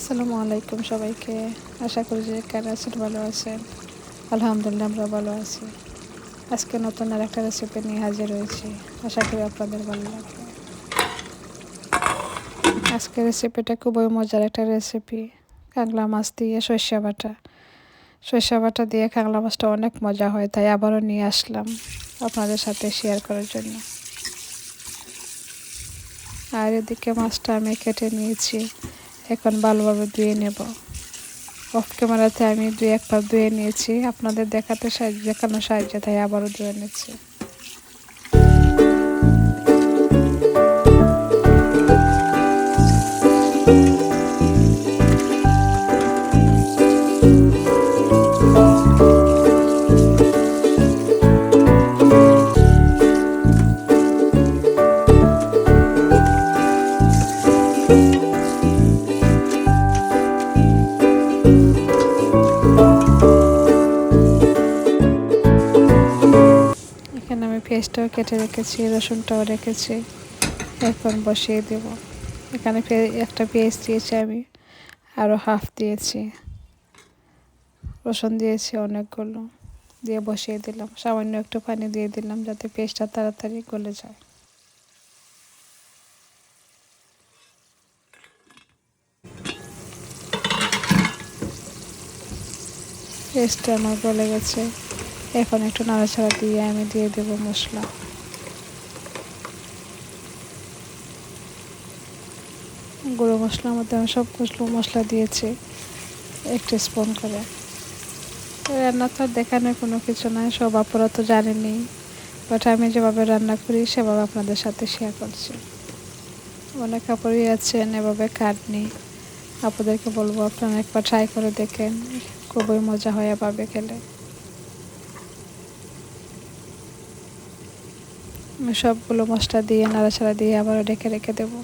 আসসালামু আলাইকুম সবাইকে। আশা করি যে কেন আছেন, ভালো আছেন। আলহামদুলিল্লাহ আমরা ভালো আছি। আজকে নতুন আর একটা রেসিপি নিয়ে হাজির হয়েছি। আশা করি আপনাদের ভালো লাগবে। আজকের রেসিপিটা খুবই মজার একটা রেসিপি। কাঁকড়া মাছ দিয়ে সর্ষে বাটা দিয়ে কাঁকড়া মাছটা অনেক মজা হয়, তাই আবারও নিয়ে আসলাম আপনাদের সাথে শেয়ার করার জন্য। আর এদিকে মাছটা আমি কেটে নিয়েছি, এখন ভালোভাবে ধুয়ে নেব। অফ ক্যামেরাতে আমি 2-1 বার ধুয়ে নিয়েছি, আপনাদের দেখানোর সাহায্যে তাই আবারও ধুয়ে নিচ্ছি। এখানে আমি পেঁয়াজটাও কেটে রেখেছি, রসুনটাও রেখেছি, এখন বসিয়ে দেব। এখানে একটা পেঁয়াজ দিয়েছি আমি, আরও হাফ দিয়েছি, রসুন দিয়েছি অনেকগুলো, দিয়ে বসিয়ে দিলাম। সামান্য একটু পানি দিয়ে দিলাম যাতে পেঁয়াজটা তাড়াতাড়ি গলে যায়। পেঁয়াজটা আমার গলে গেছে, এখন একটু নাড়াচাড়া দিয়ে আমি দিয়ে দেব মশলা। গুঁড়ো মশলার মধ্যে আমি সব মশলা দিয়েছি 1 স্পুন করে। রান্না তো আর দেখানোর কোনো কিছু নয়, সব আপনারা তো জানেনই, বাট আমি যেভাবে রান্না করি সেভাবে আপনাদের সাথে শেয়ার করছি। অনেক আপুরই আছেন এভাবে খাননি, আপনাদেরকে বলবো আপনারা একবার ট্রাই করে দেখেন, খুবই মজা হয় এভাবে খেলে। আমি সবগুলো মশলা দিয়ে নাড়াচাড়া দিয়ে আবারও ঢেকে রেখে দেবো,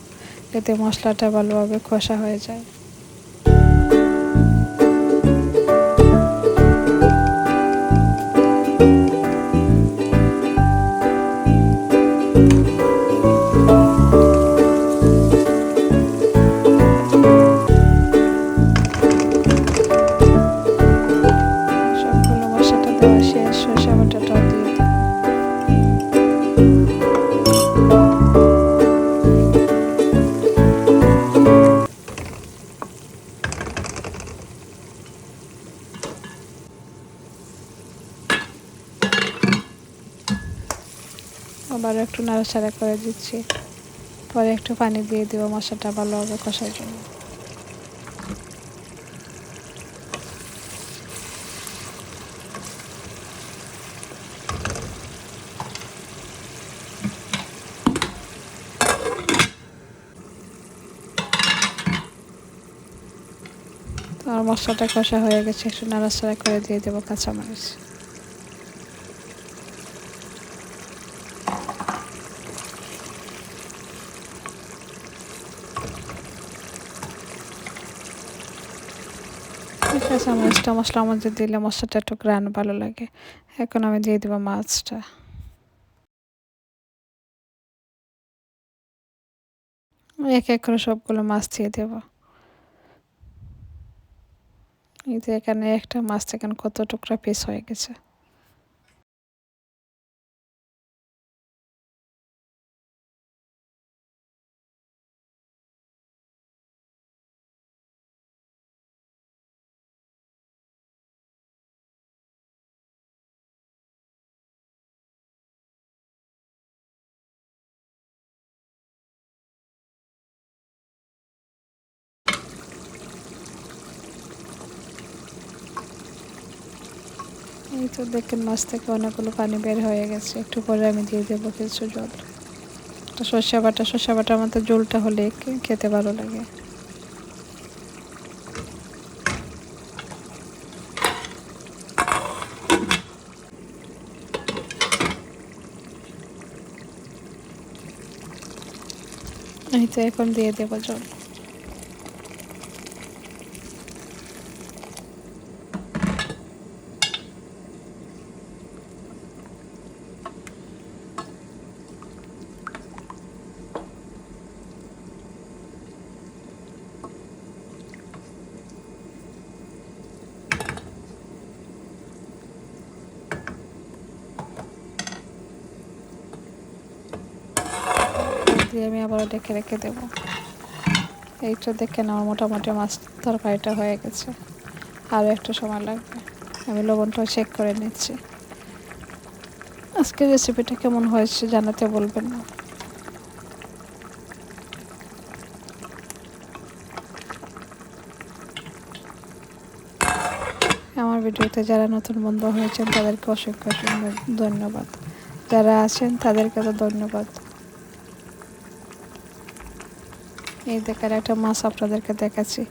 যাতে মশলাটা ভালোভাবে কষা হয়ে যায়। সবগুলো মশলাটা দেওয়া শেষ, সরিষা বাটাটাও দিয়ে দিই। আবার একটু নাড়াচাড়া করে দিচ্ছি, পরে একটু পানি দিয়ে দেবো মশলাটা ভালোভাবে কষার জন্য। তো আমার মশলাটা কষা হয়ে গেছে, একটু নাড়াচাড়া করে দিয়ে দেবো কাঁচামরিচ। কাঁচামরিচটা মশলার মধ্যে দিলে মশলাটা একটু গ্রান ভালো লাগে। এখন আমি দিয়ে দেবো মাছটা। এক এক করে সবগুলো মাছ দিয়ে দেবো। এই যে এখানে একটা মাছ এখানে কত টুকরা পিস হয়ে গেছে। এই তো দেখেন মাছ থেকে অনেকগুলো পানি বের হয়ে গেছে, একটু পরে আমি দিয়ে দেবো কিছু জল। সর্ষে বাটার মতো জলটা হলে খেতে ভালো লাগে। এই তো এখন দিয়ে দেবো জল। দিয়ে আমি আবারও ডেকে রেখে দেবো। এই তো দেখে আমার মোটামুটি মাছ তরকারিটা হয়ে গেছে, আরও একটু সময় লাগবে। আমি লবণটাও চেক করে নিচ্ছি। আজকের রেসিপিটা কেমন হয়েছে জানাতে বলবেন না। আমার ভিডিওতে যারা নতুন বন্ধু হয়েছেন তাদেরকে অসংখ্য ধন্যবাদ, যারা আছেন তাদেরকে তো ধন্যবাদ। এই দেখার একটা মাছ আপনাদেরকে দেখাচ্ছি,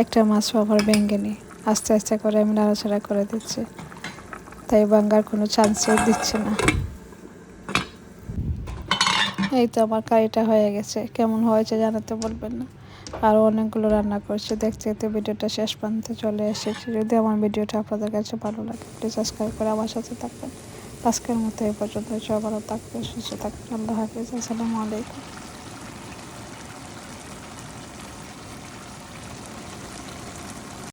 একটা মাছও আমার ভেঙেনি। আস্তে আস্তে করে আমি নাড়াচাড়া করে দিচ্ছি, তাই ভাঙার কোনো চান্সই দিচ্ছি না। এই তো আমার কারিটা হয়ে গেছে, কেমন হয়েছে জানাতে বলবেন না। আরও অনেকগুলো রান্না করছি, দেখতে দেখতে ভিডিওটা শেষ প্রান্তে চলে এসেছি। যদি আমার ভিডিওটা আপনাদের কাছে ভালো লাগে প্লিজ সাবস্ক্রাইব করে আমার সাথে থাকবেন। আজকের মতো এই পর্যন্ত, সবাই ভালো থাকবেন, সুস্থ থাকবেন। আল্লাহ হাফিজ, আসসালামু আলাইকুম।